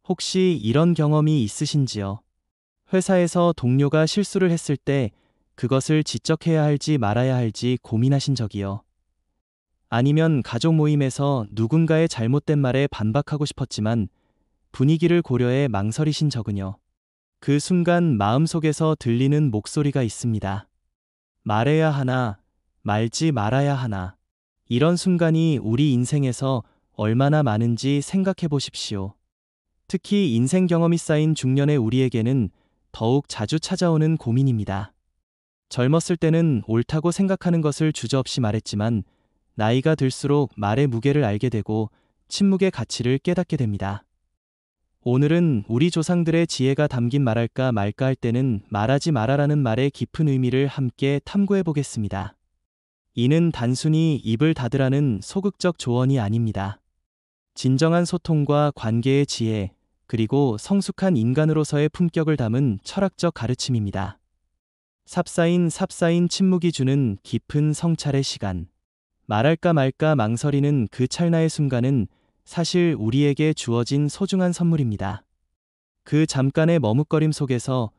혹시 이런 경험이 있으신지요? 회사에서 동료가 실수를 했을 때 그것을 지적해야 할지 말아야 할지 고민하신 적이요. 아니면 가족 모임에서 누군가의 잘못된 말에 반박하고 싶었지만 분위기를 고려해 망설이신 적은요. 그 순간 마음속에서 들리는 목소리가 있습니다. 말해야 하나, 말지 말아야 하나. 이런 순간이 우리 인생에서 얼마나 많은지 생각해 보십시오. 특히 인생 경험이 쌓인 중년의 우리에게는 더욱 자주 찾아오는 고민입니다. 젊었을 때는 옳다고 생각하는 것을 주저없이 말했지만 나이가 들수록 말의 무게를 알게 되고 침묵의 가치를 깨닫게 됩니다. 오늘은 우리 조상들의 지혜가 담긴 말할까 말까 할 때는 말하지 말아라는 말의 깊은 의미를 함께 탐구해 보겠습니다. 이는 단순히 입을 닫으라는 소극적 조언이 아닙니다. 진정한 소통과 관계의 지혜, 그리고 성숙한 인간으로서의 품격을 담은 철학적 가르침입니다. 삽사인 침묵이 주는 깊은 성찰의 시간. 말할까 말까 망설이는 그 찰나의 순간은 사실 우리에게 주어진 소중한 선물입니다. 그 잠깐의 머뭇거림 속에서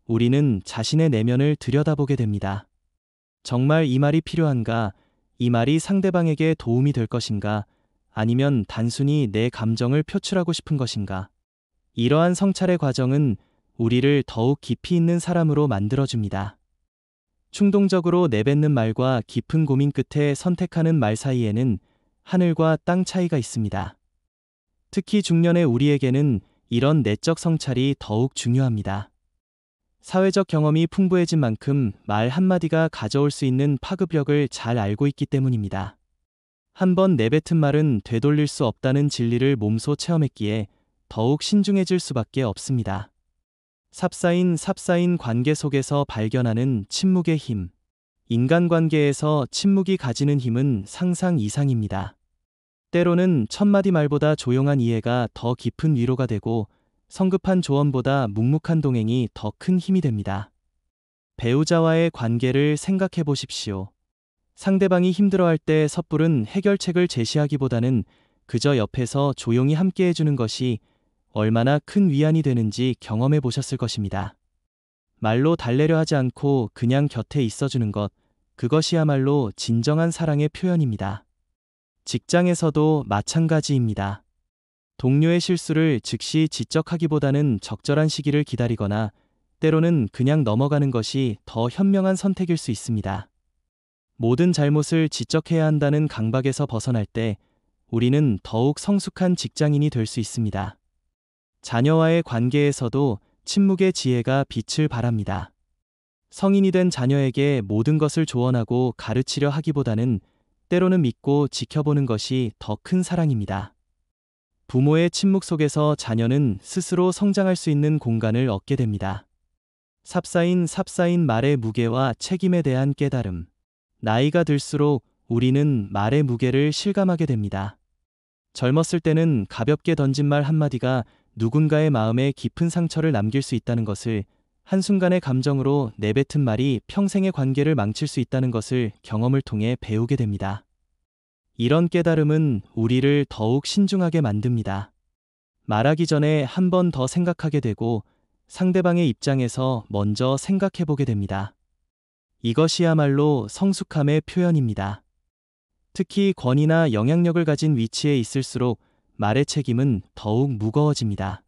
우리는 자신의 내면을 들여다보게 됩니다. 정말 이 말이 필요한가? 이 말이 상대방에게 도움이 될 것인가? 아니면 단순히 내 감정을 표출하고 싶은 것인가? 이러한 성찰의 과정은 우리를 더욱 깊이 있는 사람으로 만들어줍니다. 충동적으로 내뱉는 말과 깊은 고민 끝에 선택하는 말 사이에는 하늘과 땅 차이가 있습니다. 특히 중년의 우리에게는 이런 내적 성찰이 더욱 중요합니다. 사회적 경험이 풍부해진 만큼 말 한마디가 가져올 수 있는 파급력을 잘 알고 있기 때문입니다. 한번 내뱉은 말은 되돌릴 수 없다는 진리를 몸소 체험했기에 더욱 신중해질 수밖에 없습니다. 삽사인 관계 속에서 발견하는 침묵의 힘. 인간관계에서 침묵이 가지는 힘은 상상 이상입니다. 때로는 천마디 말보다 조용한 이해가 더 깊은 위로가 되고 성급한 조언보다 묵묵한 동행이 더 큰 힘이 됩니다. 배우자와의 관계를 생각해 보십시오. 상대방이 힘들어할 때 섣부른 해결책을 제시하기보다는 그저 옆에서 조용히 함께 해주는 것이 얼마나 큰 위안이 되는지 경험해 보셨을 것입니다. 말로 달래려 하지 않고 그냥 곁에 있어주는 것, 그것이야말로 진정한 사랑의 표현입니다. 직장에서도 마찬가지입니다. 동료의 실수를 즉시 지적하기보다는 적절한 시기를 기다리거나 때로는 그냥 넘어가는 것이 더 현명한 선택일 수 있습니다. 모든 잘못을 지적해야 한다는 강박에서 벗어날 때 우리는 더욱 성숙한 직장인이 될 수 있습니다. 자녀와의 관계에서도 침묵의 지혜가 빛을 발합니다. 성인이 된 자녀에게 모든 것을 조언하고 가르치려 하기보다는 때로는 믿고 지켜보는 것이 더 큰 사랑입니다. 부모의 침묵 속에서 자녀는 스스로 성장할 수 있는 공간을 얻게 됩니다. 삽사인 말의 무게와 책임에 대한 깨달음. 나이가 들수록 우리는 말의 무게를 실감하게 됩니다. 젊었을 때는 가볍게 던진 말 한마디가 누군가의 마음에 깊은 상처를 남길 수 있다는 것을, 한순간의 감정으로 내뱉은 말이 평생의 관계를 망칠 수 있다는 것을 경험을 통해 배우게 됩니다. 이런 깨달음은 우리를 더욱 신중하게 만듭니다. 말하기 전에 한 번 더 생각하게 되고 상대방의 입장에서 먼저 생각해 보게 됩니다. 이것이야말로 성숙함의 표현입니다. 특히 권위나 영향력을 가진 위치에 있을수록 말의 책임은 더욱 무거워집니다.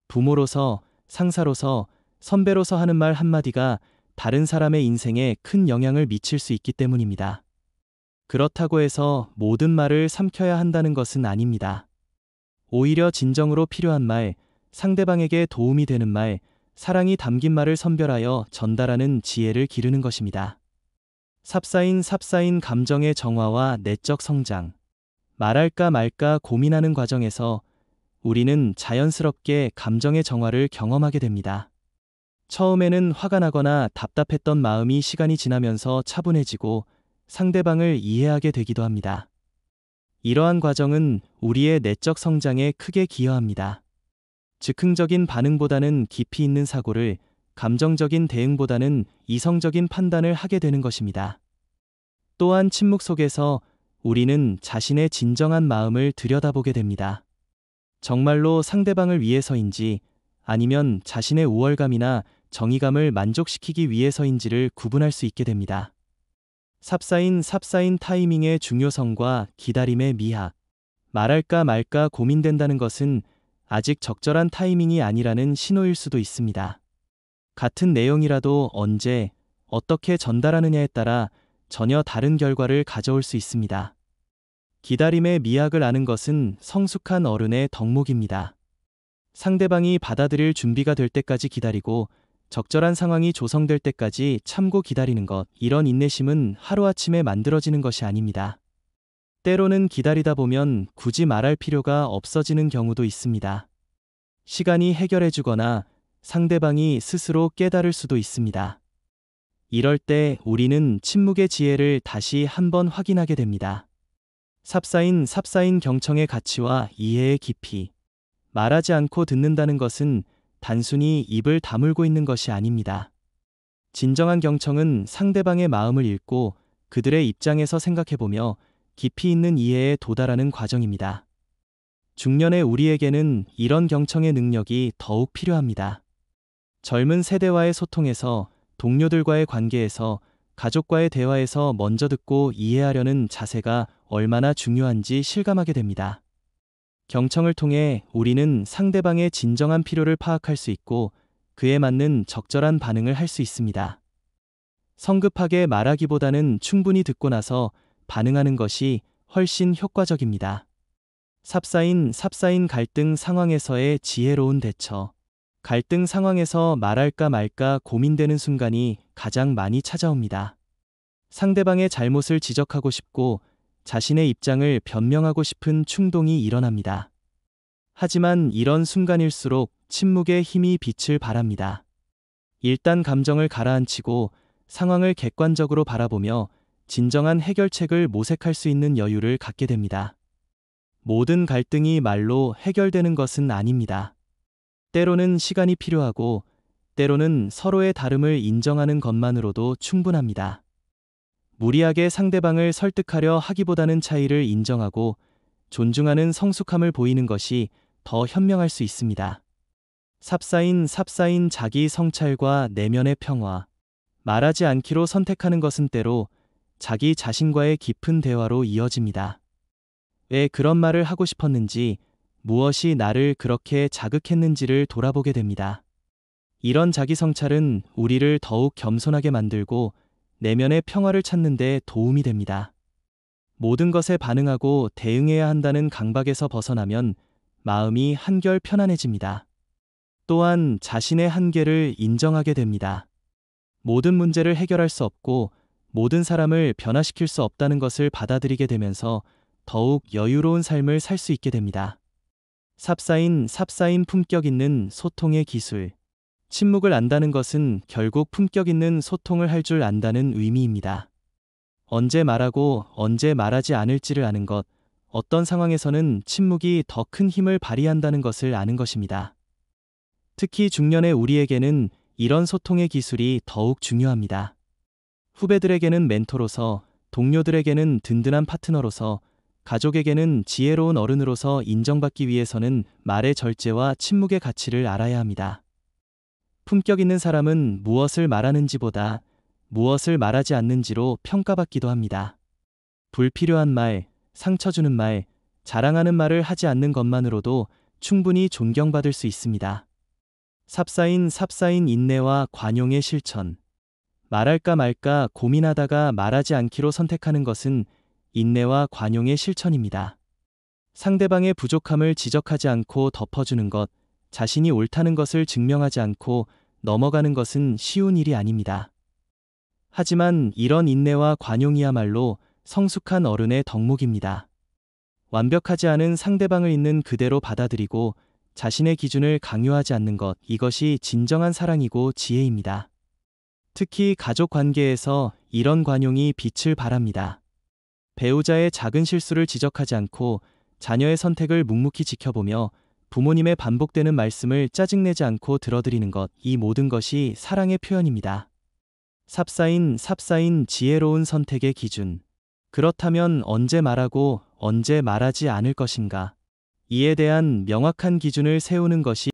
부모로서, 상사로서, 선배로서 하는 말 한마디가 다른 사람의 인생에 큰 영향을 미칠 수 있기 때문입니다. 그렇다고 해서 모든 말을 삼켜야 한다는 것은 아닙니다. 오히려 진정으로 필요한 말, 상대방에게 도움이 되는 말, 사랑이 담긴 말을 선별하여 전달하는 지혜를 기르는 것입니다. 삽사인 감정의 정화와 내적 성장. 말할까 말까 고민하는 과정에서 우리는 자연스럽게 감정의 정화를 경험하게 됩니다. 처음에는 화가 나거나 답답했던 마음이 시간이 지나면서 차분해지고 상대방을 이해하게 되기도 합니다. 이러한 과정은 우리의 내적 성장에 크게 기여합니다. 즉흥적인 반응보다는 깊이 있는 사고를, 감정적인 대응보다는 이성적인 판단을 하게 되는 것입니다. 또한 침묵 속에서 우리는 자신의 진정한 마음을 들여다보게 됩니다. 정말로 상대방을 위해서인지 아니면 자신의 우월감이나 정의감을 만족시키기 위해서인지를 구분할 수 있게 됩니다. 삽사인 타이밍의 중요성과 기다림의 미학. 말할까 말까 고민된다는 것은 아직 적절한 타이밍이 아니라는 신호일 수도 있습니다. 같은 내용이라도 언제, 어떻게 전달하느냐에 따라 전혀 다른 결과를 가져올 수 있습니다. 기다림의 미학을 아는 것은 성숙한 어른의 덕목입니다. 상대방이 받아들일 준비가 될 때까지 기다리고 적절한 상황이 조성될 때까지 참고 기다리는 것, 이런 인내심은 하루아침에 만들어지는 것이 아닙니다. 때로는 기다리다 보면 굳이 말할 필요가 없어지는 경우도 있습니다. 시간이 해결해주거나 상대방이 스스로 깨달을 수도 있습니다. 이럴 때 우리는 침묵의 지혜를 다시 한번 확인하게 됩니다. 삽사인 경청의 가치와 이해의 깊이. 말하지 않고 듣는다는 것은 단순히 입을 다물고 있는 것이 아닙니다. 진정한 경청은 상대방의 마음을 읽고 그들의 입장에서 생각해보며 깊이 있는 이해에 도달하는 과정입니다. 중년의 우리에게는 이런 경청의 능력이 더욱 필요합니다. 젊은 세대와의 소통에서, 동료들과의 관계에서, 가족과의 대화에서 먼저 듣고 이해하려는 자세가 얼마나 중요한지 실감하게 됩니다. 경청을 통해 우리는 상대방의 진정한 필요를 파악할 수 있고 그에 맞는 적절한 반응을 할 수 있습니다. 성급하게 말하기보다는 충분히 듣고 나서 반응하는 것이 훨씬 효과적입니다. 삽사인 갈등 상황에서의 지혜로운 대처. 갈등 상황에서 말할까 말까 고민되는 순간이 가장 많이 찾아옵니다. 상대방의 잘못을 지적하고 싶고 자신의 입장을 변명하고 싶은 충동이 일어납니다. 하지만 이런 순간일수록 침묵의 힘이 빛을 발합니다. 일단 감정을 가라앉히고 상황을 객관적으로 바라보며 진정한 해결책을 모색할 수 있는 여유를 갖게 됩니다. 모든 갈등이 말로 해결되는 것은 아닙니다. 때로는 시간이 필요하고 때로는 서로의 다름을 인정하는 것만으로도 충분합니다. 무리하게 상대방을 설득하려 하기보다는 차이를 인정하고 존중하는 성숙함을 보이는 것이 더 현명할 수 있습니다. 삽사인 자기 성찰과 내면의 평화. 말하지 않기로 선택하는 것은 때로 자기 자신과의 깊은 대화로 이어집니다. 왜 그런 말을 하고 싶었는지, 무엇이 나를 그렇게 자극했는지를 돌아보게 됩니다. 이런 자기 성찰은 우리를 더욱 겸손하게 만들고 내면의 평화를 찾는 데 도움이 됩니다. 모든 것에 반응하고 대응해야 한다는 강박에서 벗어나면 마음이 한결 편안해집니다. 또한 자신의 한계를 인정하게 됩니다. 모든 문제를 해결할 수 없고 모든 사람을 변화시킬 수 없다는 것을 받아들이게 되면서 더욱 여유로운 삶을 살 수 있게 됩니다. 삽사인 품격 있는 소통의 기술. 침묵을 안다는 것은 결국 품격 있는 소통을 할 줄 안다는 의미입니다. 언제 말하고 언제 말하지 않을지를 아는 것, 어떤 상황에서는 침묵이 더 큰 힘을 발휘한다는 것을 아는 것입니다. 특히 중년의 우리에게는 이런 소통의 기술이 더욱 중요합니다. 후배들에게는 멘토로서, 동료들에게는 든든한 파트너로서, 가족에게는 지혜로운 어른으로서 인정받기 위해서는 말의 절제와 침묵의 가치를 알아야 합니다. 품격 있는 사람은 무엇을 말하는지보다 무엇을 말하지 않는지로 평가받기도 합니다. 불필요한 말, 상처 주는 말, 자랑하는 말을 하지 않는 것만으로도 충분히 존경받을 수 있습니다. 삽사인 인내와 관용의 실천. 말할까 말까 고민하다가 말하지 않기로 선택하는 것은 인내와 관용의 실천입니다. 상대방의 부족함을 지적하지 않고 덮어주는 것, 자신이 옳다는 것을 증명하지 않고 넘어가는 것은 쉬운 일이 아닙니다. 하지만 이런 인내와 관용이야말로 성숙한 어른의 덕목입니다. 완벽하지 않은 상대방을 있는 그대로 받아들이고 자신의 기준을 강요하지 않는 것, 이것이 진정한 사랑이고 지혜입니다. 특히 가족 관계에서 이런 관용이 빛을 발합니다. 배우자의 작은 실수를 지적하지 않고 자녀의 선택을 묵묵히 지켜보며 부모님의 반복되는 말씀을 짜증내지 않고 들어드리는 것, 이 모든 것이 사랑의 표현입니다. 삽사인 지혜로운 선택의 기준. 그렇다면 언제 말하고 언제 말하지 않을 것인가? 이에 대한 명확한 기준을 세우는 것이